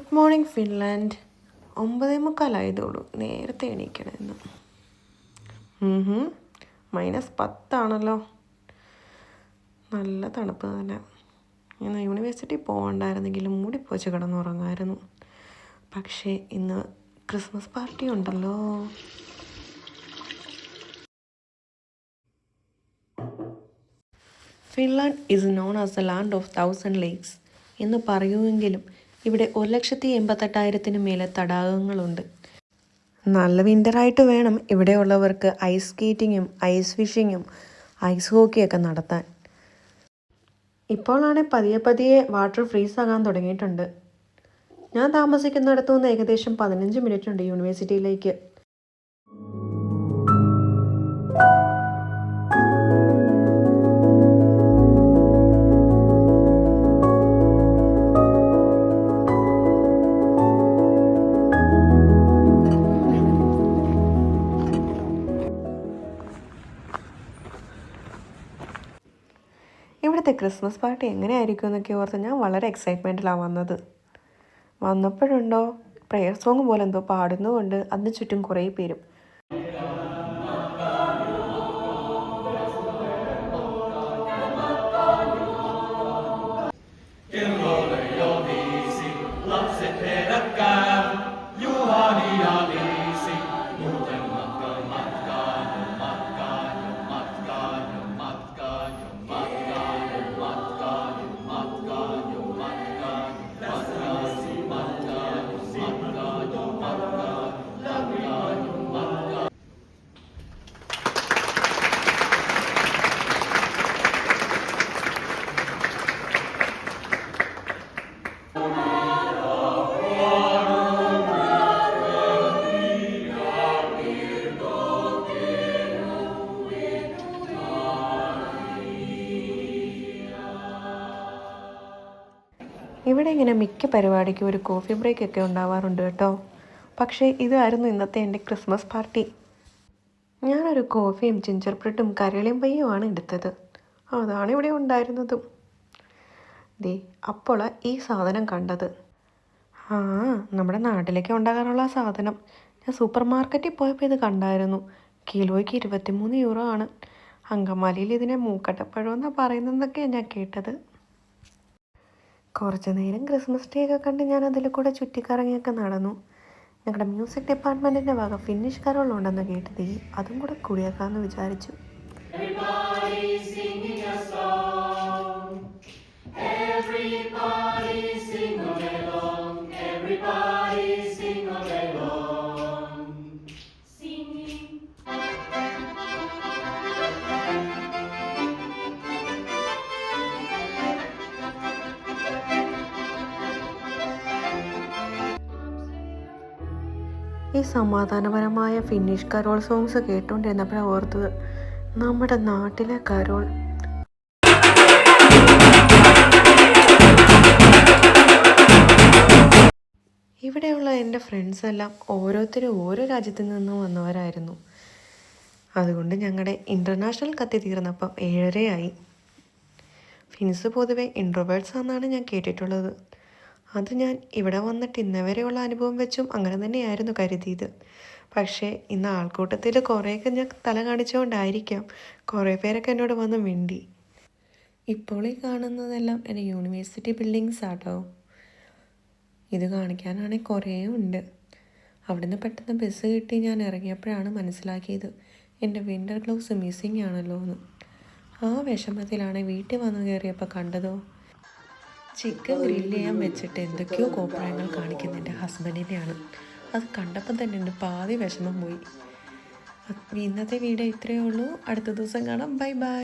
Good morning Finland. 9:45 നേരത്തെ എണീക്കണമെന്ന്. -10 നല്ല തണുപ്പ് തന്നെ. ഇന്ന് യൂണിവേഴ്സിറ്റി പോകണ്ടായിരുന്നെങ്കിലും മൂടിപ്പോച്ച് കിടന്നുറങ്ങായിരുന്നു. പക്ഷേ ഇന്ന് ക്രിസ്മസ് പാർട്ടി ഉണ്ടല്ലോ. Finland is known as the land of 1000 lakes എന്ന് പറയുമെങ്കിലും ഇവിടെ 1,88,000 മേലെ തടാകങ്ങളുണ്ട്. നല്ല വിൻ്ററായിട്ട് വേണം ഇവിടെയുള്ളവർക്ക് ഐസ് സ്കേറ്റിങ്ങും ഐസ് ഫിഷിങ്ങും ഐസ് ഹോക്കിയൊക്കെ നടത്താൻ. ഇപ്പോഴാണെങ്കിൽ പതിയെ വാട്ടർ ഫ്രീസ് ആകാൻ തുടങ്ങിയിട്ടുണ്ട്. ഞാൻ താമസിക്കുന്നിടത്തു നിന്ന് ഏകദേശം 15 മിനിറ്റ് ഉണ്ട് യൂണിവേഴ്സിറ്റിയിലേക്ക്. ഇവിടുത്തെ ക്രിസ്മസ് പാർട്ടി എങ്ങനെയായിരിക്കും എന്നൊക്കെ ഓർത്ത് ഞാൻ വളരെ എക്സൈറ്റ്മെൻറ്റിലാണ് വന്നപ്പോഴുണ്ടോ പ്രെയർ സോങ് പോലെ എന്തോ പാടുന്നുകൊണ്ട് അതിന് ചുറ്റും കുറേ പേരും. ഇവിടെ ഇങ്ങനെ മിക്ക പരിപാടിക്കും ഒരു കോഫി ബ്രേക്കൊക്കെ ഉണ്ടാവാറുണ്ട് കേട്ടോ. പക്ഷേ ഇതായിരുന്നു ഇന്നത്തെ എൻ്റെ ക്രിസ്മസ് പാർട്ടി. ഞാനൊരു കോഫിയും ജിഞ്ചർ ബ്രെഡും കരളിയും പയ്യുമാണ് എടുത്തത്. അതാണ് ഇവിടെ ഉണ്ടായിരുന്നതും. ദേ അപ്പോൾ ഈ സാധനം കണ്ടത്. നമ്മുടെ നാട്ടിലേക്ക് ഉണ്ടാകാനുള്ള സാധനം. ഞാൻ സൂപ്പർ മാർക്കറ്റിൽ പോയപ്പോൾ ഇത് കണ്ടായിരുന്നു. കിലോയ്ക്ക് 23 യൂറോ ആണ്. അങ്കമാലിയിൽ ഇതിനെ മൂക്കട്ടപ്പഴം എന്നാണ് പറയുന്നതെന്നൊക്കെയാണ് ഞാൻ കേട്ടത്. കുറച്ച് നേരം ക്രിസ്മസ് ട്രീ ഒക്കെ കണ്ട് ഞാൻ അതിൽ കൂടെ ചുറ്റിക്കറങ്ങിയൊക്കെ നടന്നു. ഞങ്ങളുടെ മ്യൂസിക് ഡിപ്പാർട്ട്മെൻറ്റിൻ്റെ വക ഫിനിഷ് കരോളുണ്ടെന്ന് കേട്ടത് അതും കൂടെ കൂടിയേക്കാമെന്ന് വിചാരിച്ചു. ഈ സമാധാനപരമായ ഫിനിഷ് കരോൾ സോങ്സ് കേട്ടുകൊണ്ടിരുന്നപ്പോഴാണ് ഓർത്തത് നമ്മുടെ നാട്ടിലെ കരോൾ. ഇവിടെയുള്ള എൻ്റെ ഫ്രണ്ട്സ് എല്ലാം ഓരോരുത്തരും ഓരോ രാജ്യത്തു നിന്നും വന്നവരായിരുന്നു. അതുകൊണ്ട് ഞങ്ങളുടെ ഇൻ്റർനാഷണൽ കത്തി തീർന്നപ്പം 7:30 ഫിൻസ് പൊതുവെ ഇൻട്രോവേർട്സ് ആണെന്നാണ് ഞാൻ കേട്ടിട്ടുള്ളത്. അത് ഞാൻ ഇവിടെ വന്നിട്ട് ഇന്നവരെയുള്ള അനുഭവം വെച്ചും അങ്ങനെ തന്നെയായിരുന്നു കരുതിയത്. പക്ഷേ ഇന്ന് ആൾക്കൂട്ടത്തിൽ കുറേയൊക്കെ ഞാൻ തല കാണിച്ചുകൊണ്ടായിരിക്കാം കുറേ പേരൊക്കെ എന്നോട് വന്ന് മിണ്ടി. ഇപ്പോൾ ഈ കാണുന്നതെല്ലാം എൻ്റെ യൂണിവേഴ്സിറ്റി ബിൽഡിങ്സ് ആട്ടോ. ഇത് കാണിക്കാനാണെങ്കിൽ കുറേ ഉണ്ട്. അവിടുന്ന് പെട്ടെന്ന് ബസ് കിട്ടി ഞാൻ ഇറങ്ങിയപ്പോഴാണ് മനസ്സിലാക്കിയത് എൻ്റെ വിൻ്റർ ഗ്ലൗസ് മിസ്സിങ് ആണല്ലോ എന്ന്. ആ വിഷമത്തിലാണ് വീട്ടിൽ വന്ന് കയറിയപ്പോൾ കണ്ടതോ ചിക്കൻ ഗ്രില്ല് ചെയ്യാൻ വെച്ചിട്ട് എന്തൊക്കെയോ കോപ്രായങ്ങൾ കാണിക്കുന്ന എൻ്റെ ഹസ്ബൻഡിനെയാണ്. അത് കണ്ടപ്പോൾ തന്നെ എൻ്റെ പാതി വിഷമം പോയി. ഇന്നത്തെ വീഡിയോ ഇത്രയേ ഉള്ളൂ. അടുത്ത ദിവസം കാണാം. Bye bye.